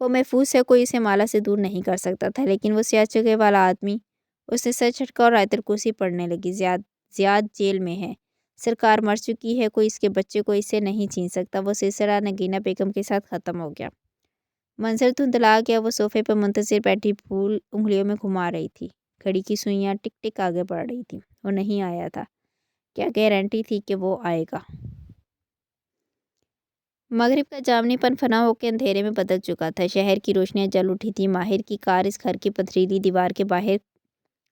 وہ محفوظ ہے، کوئی اسے مالا سے دور نہیں کر سکتا تھا۔ لیکن وہ سیاہ چگے والا آدمی! اس نے سر جھٹکا اور آیت الکرسی پڑھنے لگی۔ زیاد جیل میں ہے، سرکار مر چکی ہے، کوئی اس کے بچے کو اس سے نہیں چھین سکتا۔ وہ سلسلہ نگینہ بیگم کے ساتھ ختم ہو گیا۔ منظر دھندلا گیا۔ وہ صوفے پر منتظر بیٹھی پھول انگلیوں میں گھما رہی تھی۔ گھڑی کی سوئیاں ٹک ٹک آگے بڑھ رہی تھیں۔ وہ نہیں آیا تھا، کیا گارنٹی تھی کہ وہ آئے گا؟ مغرب کا جامنی پن فنا ہو کے اندھیرے میں بدل چکا تھا۔ شہر کی روشنیاں جل اٹھی تھیں۔ ماہر کی کار اس گھر کی پتھریلی دیوار کے باہر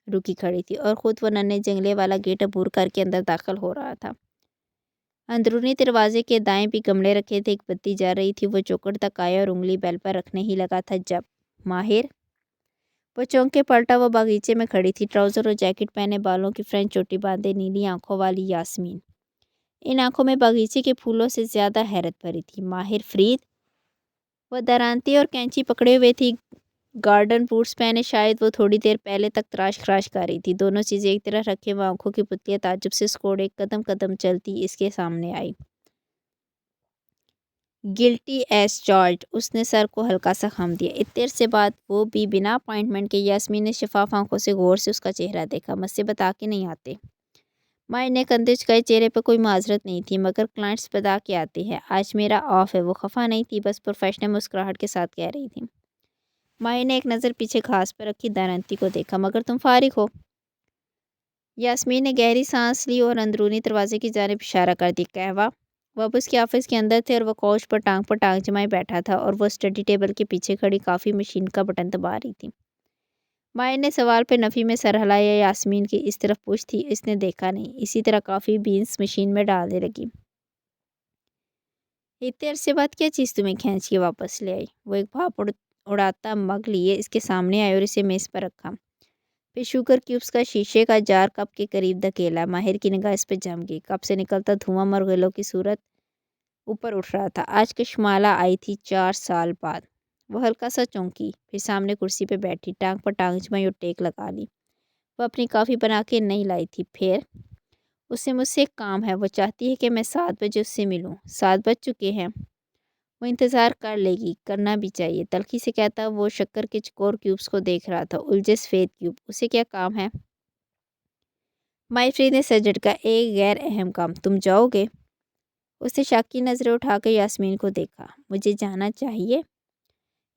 رکی کھڑی تھی اور خود وہ ننھے جنگلے والا گیٹ عبور کر کے اندر داخل ہو رہا تھا۔ اندرونی دروازے کے دائیں بھی گملے رکھے تھے، ایک بتی جل رہی تھی۔ وہ چوکھٹ تک آیا اور انگلی بیل پر رکھنے ہی لگا تھا جب ماہر! وہ چونک کے پلٹا۔ وہ باغیچے میں کھڑی تھی، ٹراؤزر اور جیکٹ پہنے، بالوں کی فرنچ چوٹی باندھے، نیلی آنکھوں والی یاسمین۔ ان آنکھوں میں باغیچے کے پھولوں سے زیادہ حیرت بھری تھی۔ ماہر! فرید! وہ درانتے اور کینچی پکڑے ہوئے تھی، گارڈن بوٹس پہنے۔ شاید وہ تھوڑی دیر پہلے تک تراش خراش کر رہی تھی۔ دونوں چیزیں ایک طرح رکھے وہ آنکھوں کی پتلیاں تعجب سے سکوڑے قدم قدم چلتی اس کے سامنے آئی۔ گلٹی ایز چارجڈ! اس نے سر کو ہلکا سا خم دیا۔ اتنے عرصے بعد، وہ بھی بنا اپائنٹمنٹ کے! یاسمین نے شفاف آنکھوں سے غور سے اس کا چہرہ دیکھا۔ مجھ سے بتا کے نہیں آتے؟ ماہر نے کندھے جھکائے، چہرے پر کوئی معذرت نہیں تھی، مگر کلائنٹس بتا کے آتے ہیں۔ آج میرا آف ہے۔ وہ خفا نہیں تھی، بس پروفیشنل مسکراہٹ کے ساتھ کہہ رہی تھی۔ ماہر نے ایک نظر پیچھے گھاس پر رکھی دانتی کو دیکھا۔ مگر تم فارغ ہو؟ یاسمین نے گہری سانس لی اور اندرونی دروازے کی جانب اشارہ کر دی۔ قہوہ؟ وہ اب اس کے آفس کے اندر تھے اور وہ کوچ پر ٹانگ جمائے بیٹھا تھا اور وہ اسٹڈی ٹیبل کے پیچھے کھڑی کافی مشین کا بٹن دبا رہی تھی۔ ماہر نے سوال پہ نفی میں سر ہلایا۔ یاسمین کی اس طرف پوچھ تھی، اس نے دیکھا نہیں۔ اسی طرح کافی بینس مشین میں ڈالنے لگی۔ اتنے عرصے بعد کیا چیز تمہیں کھینچ کے واپس لے آئی؟ وہ ایک بھاپ اڑاتا مگ لیے اس کے سامنے آئے اور اسے میز پر رکھا۔ پھر شوگر کیوبس کا شیشے کا جار کپ کے قریب دھکیلا۔ ماہر کی نگاہ اس پہ جم گئی۔ کپ سے نکلتا دھواں مرغلوں کی صورت اوپر اٹھ رہا تھا۔ آج کشمالہ آئی تھی 4 سال بعد۔ وہ ہلکا سا چونکی، پھر سامنے کرسی پہ بیٹھی، ٹانگ پر ٹانگ جمائی اور ٹیک لگا لی۔ وہ اپنی کافی بنا کے نہیں لائی تھی۔ پھر اسے مجھ سے ایک کام ہے، وہ چاہتی ہے کہ میں 7 بجے اس سے ملوں۔ 7 بج چکے ہیں۔ وہ انتظار کر لے گی، کرنا بھی چاہیے، تلخی سے کہتا وہ شکر کے چکور کیوبس کو دیکھ رہا تھا۔ الجھے سفید کیوب، اسے کیا کام ہے؟ ماہر فرید نے سر جھٹکا۔ ایک غیر اہم کام۔ تم جاؤ گے؟ اس نے شاکی نظریں اٹھا کر یاسمین کو دیکھا۔ مجھے جانا چاہیے؟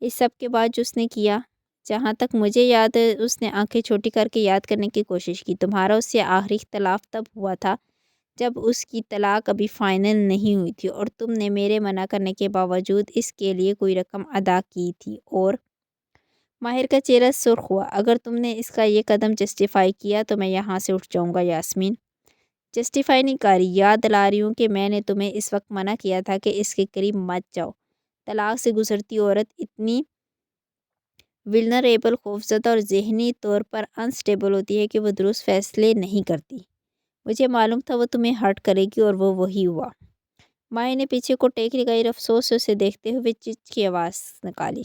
اس سب کے بعد جو اس نے کیا؟ جہاں تک مجھے یاد ہے اس نے آنکھیں چھوٹی کر کے یاد کرنے کی کوشش کی۔ تمہارا اس سے آخری اختلاف تب ہوا تھا جب اس کی طلاق ابھی فائنل نہیں ہوئی تھی اور تم نے میرے منع کرنے کے باوجود اس کے لیے کوئی رقم ادا کی تھی اور ماہر کا چہرہ سرخ ہوا۔ اگر تم نے اس کا یہ قدم جسٹیفائی کیا تو میں یہاں سے اٹھ جاؤں گا۔ یاسمین جسٹیفائی نہیں کر رہی، یاد دلا رہی ہوں کہ میں نے تمہیں اس وقت منع کیا تھا کہ اس کے قریب مت جاؤ۔ طلاق سے گزرتی عورت اتنی ولنریبل، خوفزدہ اور ذہنی طور پر انسٹیبل ہوتی ہے کہ وہ درست فیصلے نہیں کرتی۔ مجھے معلوم تھا وہ تمہیں ہرٹ کرے گی اور وہ وہی ہوا۔ ماہر نے پیچھے کو ٹیک لگائی اور افسوس سے اسے دیکھتے ہوئے چچ کی آواز نکالی۔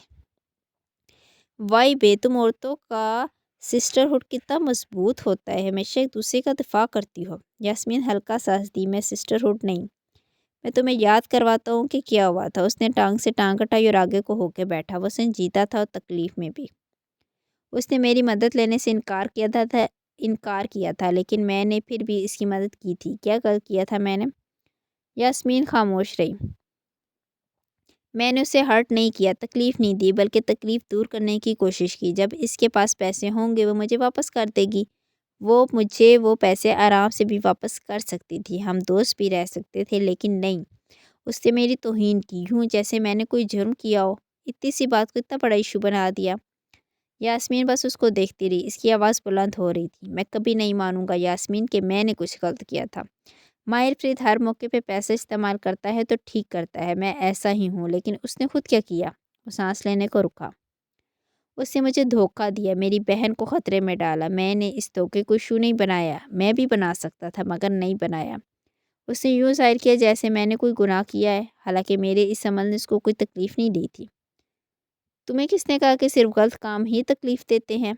وائی بے، تم عورتوں کا سسٹرہڈ کتنا مضبوط ہوتا ہے، ہمیشہ ایک دوسرے کا دفاع کرتی ہو۔ یاسمین ہلکا سانس دی۔ میں سسٹرہڈ نہیں، میں تمہیں یاد کرواتا ہوں کہ کیا ہوا تھا۔ اس نے ٹانگ سے ٹانگ ہٹائی اور آگے کو ہو کے بیٹھا۔ وہ سنجیدہ تھا اور تکلیف میں بھی۔ اس نے میری مدد لینے سے انکار کیا تھا لیکن میں نے پھر بھی اس کی مدد کی تھی۔ کیا غلط کیا تھا میں نے؟ یاسمین خاموش رہی۔ میں نے اسے ہرٹ نہیں کیا، تکلیف نہیں دی، بلکہ تکلیف دور کرنے کی کوشش کی۔ جب اس کے پاس پیسے ہوں گے وہ مجھے واپس کر دے گی۔ وہ مجھے وہ پیسے آرام سے بھی واپس کر سکتی تھی، ہم دوست بھی رہ سکتے تھے، لیکن نہیں، اس نے میری توہین کی، یوں جیسے میں نے کوئی جرم کیا ہو۔ اتنی سی بات کو اتنا بڑا ایشو بنا دیا۔ یاسمین بس اس کو دیکھتی رہی۔ اس کی آواز بلند ہو رہی تھی۔ میں کبھی نہیں مانوں گا یاسمین کہ میں نے کچھ غلط کیا تھا۔ ماہر فرید ہر موقع پہ پیسے استعمال کرتا ہے تو ٹھیک کرتا ہے، میں ایسا ہی ہوں، لیکن اس نے خود کیا کیا؟ وہ سانس لینے کو رکا۔ اس نے مجھے دھوکہ دیا، میری بہن کو خطرے میں ڈالا۔ میں نے اس دھوکے کو ایشو نہیں بنایا، میں بھی بنا سکتا تھا مگر نہیں بنایا۔ اس نے یوں ظاہر کیا جیسے میں نے کوئی گناہ کیا ہے، حالانکہ میرے اس عمل نے اس کو کوئی تکلیف نہیں دی تھی۔ تمہیں کس نے کہا کہ صرف غلط کام ہی تکلیف دیتے ہیں؟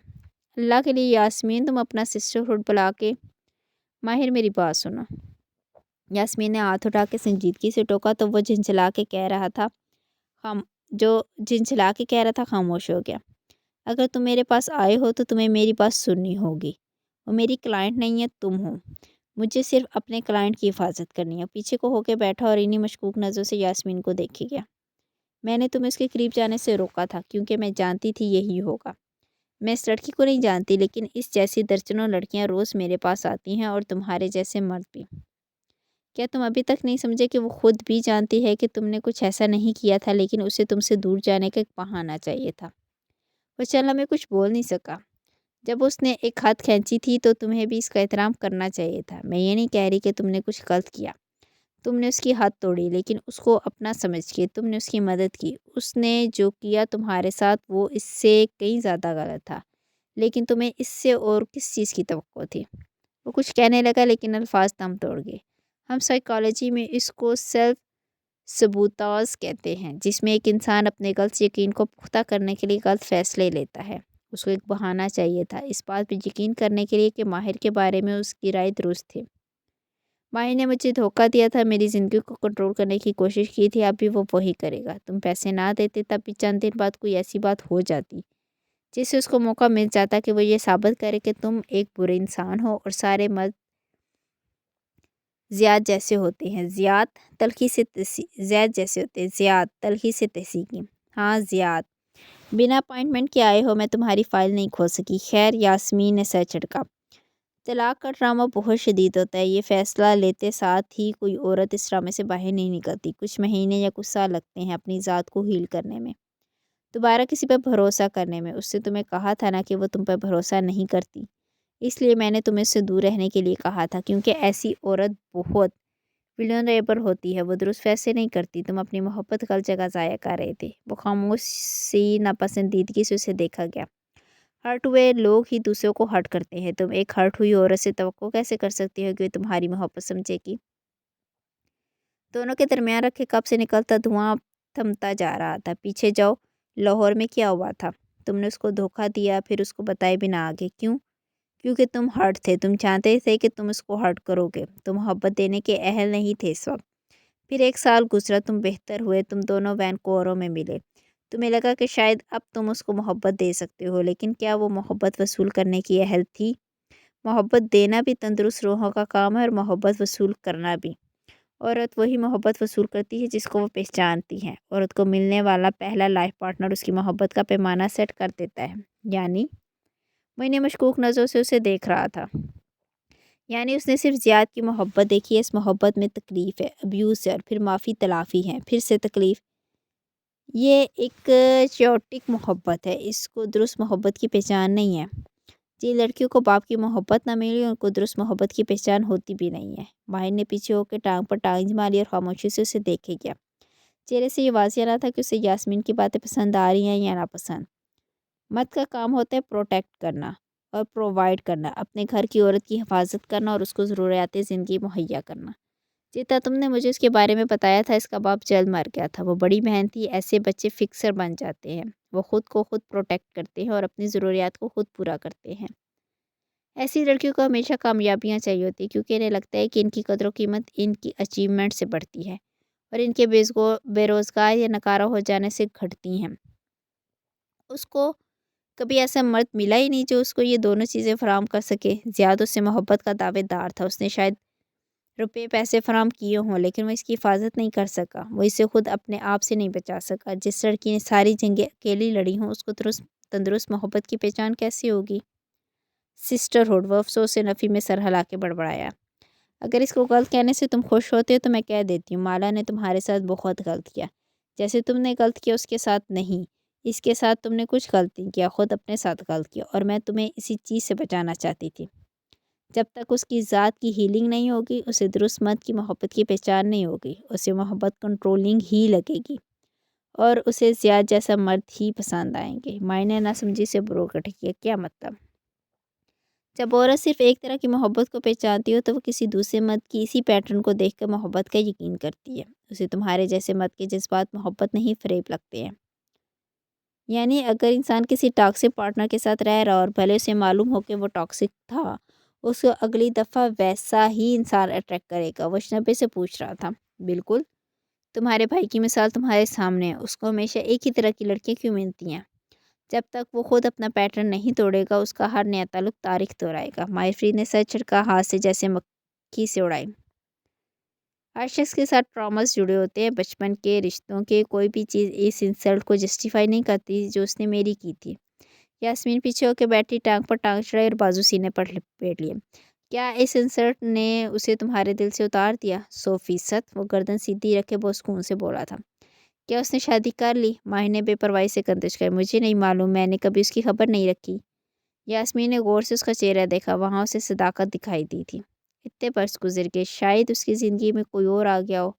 اللہ کے لیے یاسمین، تم اپنا سسٹرہڈ بلا کے ماہر میری بات سنو۔ یاسمین نے ہاتھ اٹھا کے سنجیدگی سے ٹوکا تو وہ جھنجھلا کے کہہ رہا تھا خاموش ہو گیا۔ اگر تم میرے پاس آئے ہو تو تمہیں میری بات سننی ہوگی۔ وہ میری کلائنٹ نہیں ہے، تم ہو۔ مجھے صرف اپنے کلائنٹ کی حفاظت کرنی ہے۔ پیچھے کو ہو کے بیٹھا اور انہی مشکوک نظروں سے یاسمین کو دیکھے گیا۔ میں نے تمہیں اس کے قریب جانے سے روکا تھا کیونکہ میں جانتی تھی یہی ہوگا۔ میں اس لڑکی کو نہیں جانتی لیکن اس جیسی درجنوں لڑکیاں روز میرے پاس آتی ہیں اور تمہارے جیسے مرد بھی۔ کیا تم ابھی تک نہیں سمجھے کہ وہ خود بھی جانتی ہے کہ تم نے کچھ ایسا نہیں کیا تھا لیکن اسے تم سے دور جانے کا ایک بہانہ چاہیے تھا؟ وہ چل میں کچھ بول نہیں سکا۔ جب اس نے ایک ہاتھ کھینچی تھی تو تمہیں بھی اس کا احترام کرنا چاہیے تھا۔ میں یہ نہیں کہہ رہی کہ تم نے کچھ غلط کیا، تم نے اس کی ہاتھ توڑی، لیکن اس کو اپنا سمجھ کے تم نے اس کی مدد کی۔ اس نے جو کیا تمہارے ساتھ وہ اس سے کہیں زیادہ غلط تھا، لیکن تمہیں اس سے اور کس چیز کی توقع تھی؟ وہ کچھ کہنے لگا لیکن الفاظ دم توڑ گئے۔ ہم سائیکالوجی میں اس کو سیلف سبوتاژ کہتے ہیں، جس میں ایک انسان اپنے غلط یقین کو پختہ کرنے کے لیے غلط فیصلے لیتا ہے۔ اس کو ایک بہانہ چاہیے تھا اس بات پہ یقین کرنے کے لیے کہ ماہر کے بارے میں اس کی رائے درست تھی۔ ماہر نے مجھے دھوکہ دیا تھا، میری زندگی کو کنٹرول کرنے کی کوشش کی تھی، اب بھی وہ وہی کرے گا۔ تم پیسے نہ دیتے تب بھی چند دن بعد کوئی ایسی بات ہو جاتی جس سے اس کو موقع مل جاتا کہ وہ یہ ثابت کرے کہ تم ایک برے انسان ہو اور سارے مرد زیاد جیسے ہوتے ہیں۔ زیاد تلخی سے تحسی کی۔ ہاں زیاد، بنا اپائنٹمنٹ کے آئے ہو، میں تمہاری فائل نہیں کھول سکی۔ خیر، یاسمین نے سر جھٹکا۔ طلاق کا ڈرامہ بہت شدید ہوتا ہے۔ یہ فیصلہ لیتے ساتھ ہی کوئی عورت اس ڈرامے سے باہر نہیں نکلتی۔ کچھ مہینے یا کچھ سال لگتے ہیں اپنی ذات کو ہیل کرنے میں، دوبارہ کسی پر بھروسہ کرنے میں۔ اس سے تمہیں کہا تھا نا کہ وہ تم پر بھروسہ نہیں کرتی، اس لیے میں نے تمہیں اس سے دور رہنے کے لیے کہا تھا، کیونکہ ایسی عورت بہت ویلنریبل ہوتی ہے، وہ درست فیصلے نہیں کرتی۔ تم اپنی محبت غلط جگہ ضائع کر رہے تھے۔ وہ خاموش سی ناپسندیدگی سے اسے دیکھا گیا۔ ہرٹ ہوئے لوگ ہی دوسروں کو ہرٹ کرتے ہیں۔ تم ایک ہرٹ ہوئی عورت سے توقع کیسے کر سکتی ہو کہ وہ تمہاری محبت سمجھے گی؟ دونوں کے درمیان رکھے کپ سے نکلتا دھواں تھمتا جا رہا تھا۔ پیچھے جاؤ، لاہور میں کیا ہوا تھا؟ تم نے اس کو دھوکہ دیا، پھر اس کو بتائے بنا آگے۔ کیوں؟ کیونکہ تم ہرٹ تھے، تم جانتے تھے کہ تم اس کو ہرٹ کرو گے، تم محبت دینے کے اہل نہیں تھے اس وقت۔ پھر 1 سال گزرا، تم بہتر ہوئے، تم دونوں وینکووروں میں ملے۔ تمہیں لگا کہ شاید اب تم اس کو محبت دے سکتے ہو، لیکن کیا وہ محبت وصول کرنے کی اہل تھی؟ محبت دینا بھی تندرست روحوں کا کام ہے، اور محبت وصول کرنا بھی۔ عورت وہی محبت وصول کرتی ہے جس کو وہ پہچانتی ہے۔ عورت کو ملنے والا پہلا لائف پارٹنر اس کی محبت کا پیمانہ سیٹ کر دیتا ہے۔ یعنی؟ میں نے مشکوک نظروں سے اسے دیکھ رہا تھا۔ یعنی اس نے صرف زیاد کی محبت دیکھی ہے۔ اس محبت میں تکلیف ہے، ابیوز ہے، اور پھر معافی تلافی ہے، پھر سے تکلیف۔ یہ ایک چیوٹک محبت ہے، اس کو درست محبت کی پہچان نہیں ہے۔ جی لڑکیوں کو باپ کی محبت نہ ملی، ان کو درست محبت کی پہچان ہوتی بھی نہیں ہے۔ ماہر نے پیچھے ہو کے ٹانگ پر ٹانگ جما لی اور خاموشی سے اسے دیکھے گیا۔ چہرے سے یہ واضح نہ تھا کہ اسے یاسمین کی باتیں پسند آ رہی ہیں یا ناپسند۔ مرد کا کام ہوتا ہے پروٹیکٹ کرنا اور پرووائڈ کرنا، اپنے گھر کی عورت کی حفاظت کرنا اور اس کو ضروریات زندگی مہیا کرنا۔ جتنا تم نے مجھے اس کے بارے میں بتایا تھا، اس کا باپ جلد مر گیا تھا۔ وہ بڑی بہن تھی۔ ایسے بچے فکسر بن جاتے ہیں، وہ خود کو خود پروٹیکٹ کرتے ہیں اور اپنی ضروریات کو خود پورا کرتے ہیں۔ ایسی لڑکیوں کو ہمیشہ کامیابیاں چاہیے ہوتی ہیں، کیونکہ انہیں لگتا ہے کہ ان کی قدر و قیمت ان کی اچیومنٹ سے بڑھتی ہے اور ان کے بے روزگار یا ناکارہ ہو جانے سے گھٹتی ہیں۔ اس کو کبھی ایسا مرد ملا ہی نہیں جو اس کو یہ دونوں چیزیں فراہم کر سکے۔ زیاد اس سے محبت کا دعوے دار تھا۔ اس نے شاید روپے پیسے فراہم کیے ہوں، لیکن وہ اس کی حفاظت نہیں کر سکا، وہ اسے خود اپنے آپ سے نہیں بچا سکا۔ جس لڑکی نے ساری جنگیں اکیلی لڑی ہوں، اس کو تندرست محبت کی پہچان کیسے ہوگی؟ سسٹرہڈ، وہ افسوس سے نفی میں سر ہلا کے بڑبڑایا۔ اگر اس کو غلط کہنے سے تم خوش ہوتے ہو تو میں کہہ دیتی ہوں، مالا نے تمہارے ساتھ بہت غلط کیا۔ جیسے تم نے غلط کیا اس کے ساتھ نہیں، اس کے ساتھ تم نے کچھ غلط نہیں کیا، خود اپنے ساتھ غلط کیا، اور میں تمہیں اسی چیز سے بچانا چاہتی تھی۔ جب تک اس کی ذات کی ہیلنگ نہیں ہوگی، اسے درست مرد کی محبت کی پہچان نہیں ہوگی، اسے محبت کنٹرولنگ ہی لگے گی اور اسے زیاد جیسا مرد ہی پسند آئیں گے۔ مائنے نہ سمجھی سے بروکٹ کیا، کیا مطلب؟ جب عورت صرف ایک طرح کی محبت کو پہچانتی ہو تو وہ کسی دوسرے مرد کی اسی پیٹرن کو دیکھ کر محبت کا یقین کرتی ہے۔ اسے تمہارے جیسے مرد کے جذبات محبت نہیں فریب لگتے ہیں۔ یعنی اگر انسان کسی ٹاکسک پارٹنر کے ساتھ رہ رہا اور بھلے اسے معلوم ہو کہ وہ ٹاکسک تھا، اس کو اگلی دفعہ ویسا ہی انسان اٹریکٹ کرے گا۔ وہ شنبے سے پوچھ رہا تھا۔ بالکل، تمہارے بھائی کی مثال تمہارے سامنے ہے، اس کو ہمیشہ ایک ہی طرح کی لڑکیاں کیوں ملتی ہیں؟ جب تک وہ خود اپنا پیٹرن نہیں توڑے گا، اس کا ہر نیا تعلق تاریخ دہرائے گا۔ ماہر فرید نے سر چھڑکا، ہاتھ سے جیسے مکھی سے اڑائی۔ ہر شخص کے ساتھ ٹراماز جڑے ہوتے ہیں، بچپن کے، رشتوں کے۔ کوئی بھی چیز اس انسلٹ کو جسٹیفائی نہیں کرتی جو اس نے میری کی تھی۔ یاسمین پیچھے ہو کے بیٹھی، ٹانگ پر ٹانگ چڑھائی اور بازو سینے پر لپیٹ لیے۔ کیا اس انسلٹ نے اسے تمہارے دل سے اتار دیا؟ 100%۔ وہ گردن سیدھی رکھے بہت سکون سے بولا تھا۔ کیا اس نے شادی کر لی؟ ماہر نے بے پرواہی سے گردش کری۔ مجھے نہیں معلوم، میں نے کبھی اس کی خبر نہیں رکھی۔ یاسمین نے غور سے اس کا چہرہ دیکھا، وہاں اسے صداقت دکھائی دی تھی۔ اتنے برس گزر گئے، شاید اس کی زندگی میں کوئی اور آ گیا ہو۔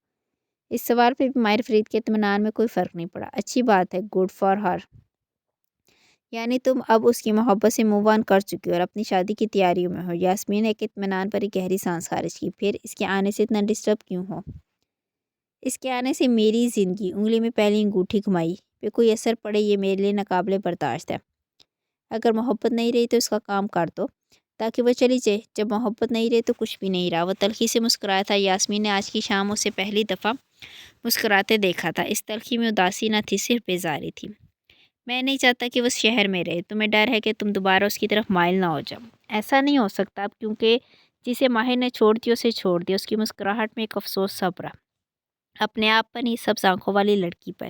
اس سوال پہ بھی ماہر فرید کے اطمینان میں کوئی فرق نہیں پڑا۔ اچھی بات ہے، گڈ فار ہر۔ یعنی تم اب اس کی محبت سے موو آن کر چکی ہو اور اپنی شادی کی تیاریوں میں ہو۔ یاسمین نے ایک اطمینان پر ایک گہری سانس خارج کی۔ پھر اس کے آنے سے اتنا ڈسٹرب کیوں ہو؟ اس کے آنے سے میری زندگی، انگلی میں پہلی انگوٹھی گھمائی، پہ کوئی اثر پڑے، یہ میرے لیے ناقابل برداشت ہے۔ اگر محبت نہیں رہی تو اس کا کام کر دو تاکہ وہ چلی جائے۔ جب محبت نہیں رہی تو کچھ بھی نہیں رہا۔ وہ تلخی سے مسکرایا تھا۔ یاسمین نے آج کی شام اسے پہلی دفعہ مسکراتے دیکھا تھا۔ اس تلخی میں اداسی نہ تھی، صرف بیزاری تھی۔ میں نہیں چاہتا کہ وہ اس شہر میں رہے۔ تمہیں ڈر ہے کہ تم دوبارہ اس کی طرف مائل نہ ہو جاؤ۔ ایسا نہیں ہو سکتا اب، کیونکہ جسے ماہر نے چھوڑ دیا اسے چھوڑ دیا۔ اس کی مسکراہٹ میں ایک افسوس سا بھرا، اپنے آپ پر نہیں، سبز آنکھوں والی لڑکی پر۔